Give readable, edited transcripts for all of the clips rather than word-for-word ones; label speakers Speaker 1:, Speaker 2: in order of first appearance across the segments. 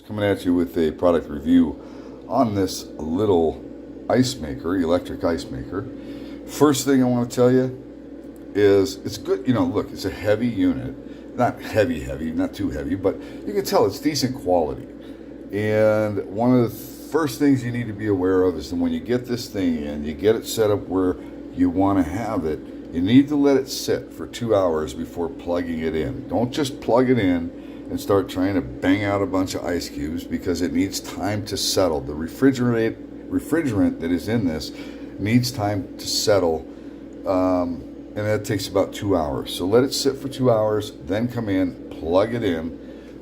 Speaker 1: Coming at you with a product review on this little ice maker, electric ice maker. First thing I want to tell you is it's good. You know, look, it's a heavy unit. Not heavy, not too heavy, but you can tell it's decent quality. And one of the first things you need to be aware of is that when you get this thing in, you get it set up where you want to have it, you need to let it sit for 2 hours before plugging it in. Don't just plug it in and start trying to bang out a bunch of ice cubes, because it needs time to settle. The refrigerant that is in this needs time to settle, and that takes about 2 hours. So let it sit for 2 hours, then come in, plug it in.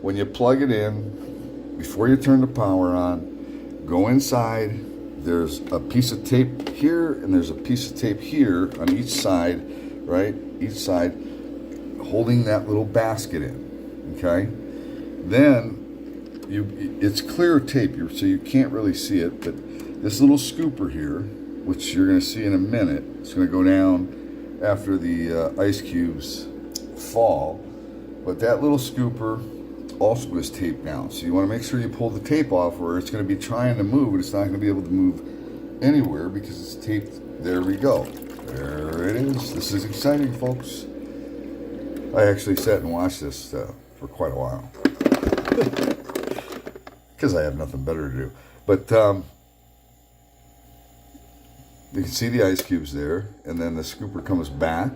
Speaker 1: When you plug it in, before you turn the power on, go inside. There's a piece of tape here, and there's a piece of tape here on each side, right? Each side, holding that little basket in. Okay, then it's clear tape, so you can't really see it, but this little scooper here, which you're going to see in a minute, it's going to go down after the ice cubes fall, but that little scooper also is taped down, so you want to make sure you pull the tape off, or it's going to be trying to move, and it's not going to be able to move anywhere because it's taped. There we go. There it is. This is exciting, folks. I actually sat and watched this for quite a while because I have nothing better to do. But you can see the ice cubes there, and then the scooper comes back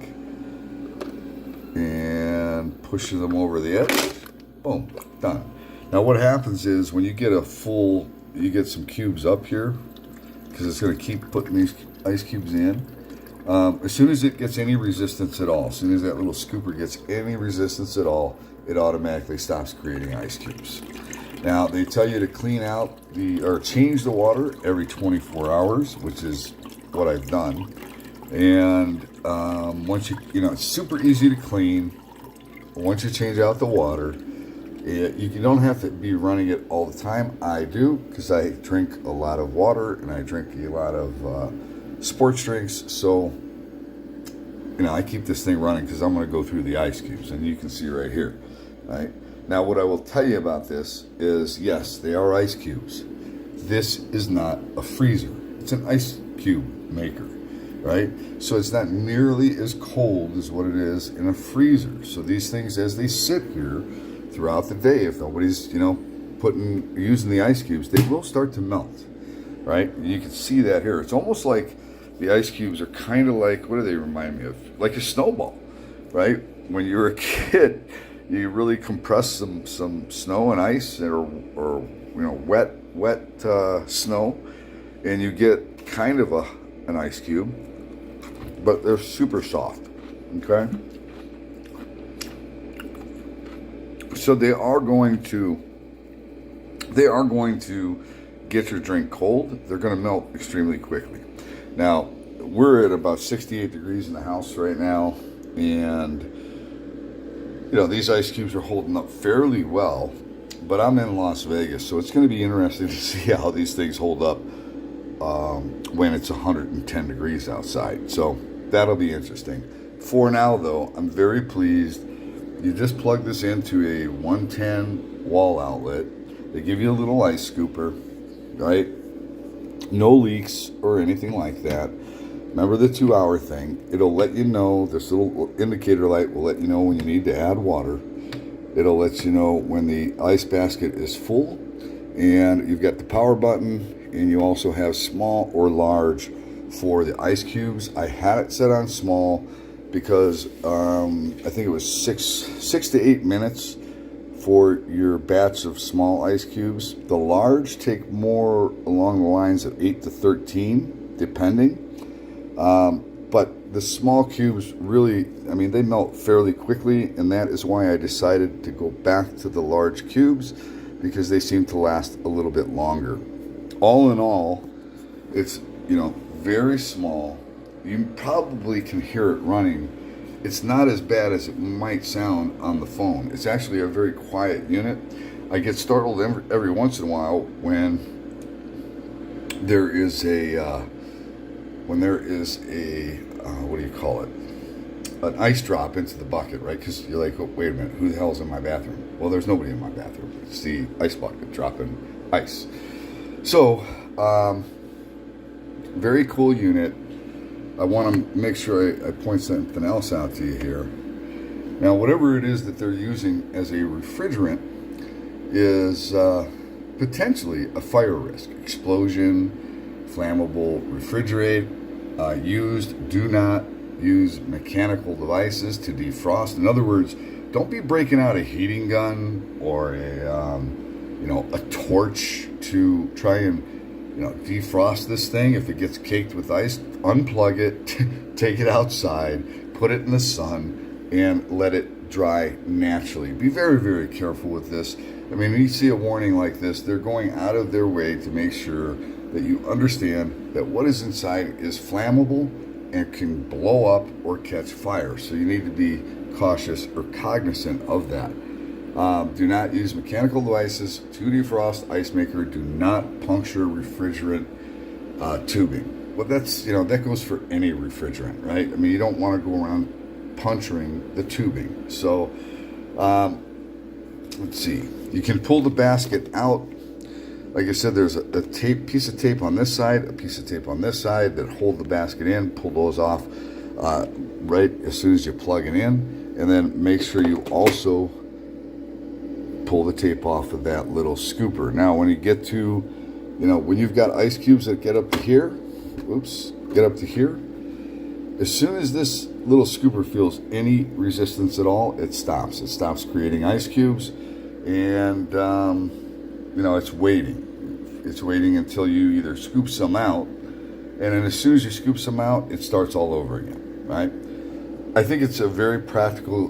Speaker 1: and pushes them over the edge. Boom, done. Now what happens is when you get you get some cubes up here, because it's going to keep putting these ice cubes in. As soon as it gets any resistance at all, as soon as that little scooper gets any resistance at all, it automatically stops creating ice cubes. Now, they tell you to clean out or change the water every 24 hours, which is what I've done. And once it's super easy to clean. Once you change out the water, you don't have to be running it all the time. I do, because I drink a lot of water and I drink a lot of sports drinks. So, I keep this thing running because I'm going to go through the ice cubes, and you can see right here. Right? Now, what I will tell you about this is, yes, they are ice cubes. This is not a freezer. It's an ice cube maker, right? So it's not nearly as cold as what it is in a freezer. So these things, as they sit here throughout the day, if nobody's, using the ice cubes, they will start to melt, right? You can see that here. It's almost like the ice cubes are kind of like, what do they remind me of? Like a snowball, right? When you were a kid, you really compress some snow and ice, or wet snow, and you get kind of an ice cube, but they're super soft. Okay, so they are going to get your drink cold. They're going to melt extremely quickly. Now, we're at about 68 degrees in the house right now, and these ice cubes are holding up fairly well, but I'm in Las Vegas, so it's going to be interesting to see how these things hold up when it's 110 degrees outside. So that'll be interesting. For now, though, I'm very pleased. You just plug this into a 110 wall outlet. They give you a little ice scooper, right? No leaks or anything like that. Remember the 2 hour thing. It'll let you know, this little indicator light will let you know when you need to add water. It'll let you know when the ice basket is full. And you've got the power button, and you also have small or large for the ice cubes. I had it set on small because I think it was six to 8 minutes for your batch of small ice cubes. The large take more along the lines of 8 to 13, depending. But the small cubes really, they melt fairly quickly, and that is why I decided to go back to the large cubes, because they seem to last a little bit longer. All in all, it's, very small. You probably can hear it running. It's not as bad as it might sound on the phone. It's actually a very quiet unit. I get startled every once in a while when there is a what do you call it? An ice drop into the bucket, right? Because you're like, oh, wait a minute, who the hell's in my bathroom? Well, there's nobody in my bathroom. It's the ice bucket dropping ice. So, very cool unit. I want to make sure I point something else out to you here. Now, whatever it is that they're using as a refrigerant is potentially a fire risk. Explosion, flammable refrigerate, do not use mechanical devices to defrost. In other words, don't be breaking out a heating gun or a torch to try and defrost this thing. If it gets caked with ice, unplug it, take it outside, put it in the sun, and let it dry naturally. Be very, very careful with this. I mean, when you see a warning like this, they're going out of their way to make sure that you understand that what is inside is flammable and can blow up or catch fire. So you need to be cautious or cognizant of that. Do not use mechanical devices to defrost ice maker. Do not puncture refrigerant tubing. Well, that goes for any refrigerant, right? I mean, you don't want to go around puncturing the tubing. So let's see. You can pull the basket out. Like I said, there's a piece of tape on this side, a piece of tape on this side that hold the basket in. Pull those off right as soon as you plug it in, and then make sure you also pull the tape off of that little scooper. Now, when you get to, when you've got ice cubes that get up to here, as soon as this little scooper feels any resistance at all, it stops. It stops creating ice cubes, and it's waiting. It's waiting until you either scoop some out, and then as soon as you scoop some out, it starts all over again, right? I think it's a very practical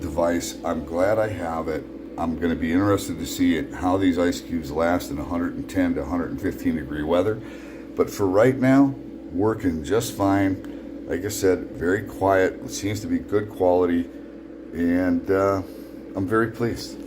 Speaker 1: device. I'm glad I have it. I'm going to be interested to see how these ice cubes last in 110 to 115 degree weather. But for right now, working just fine. Like I said, very quiet. It seems to be good quality, and I'm very pleased.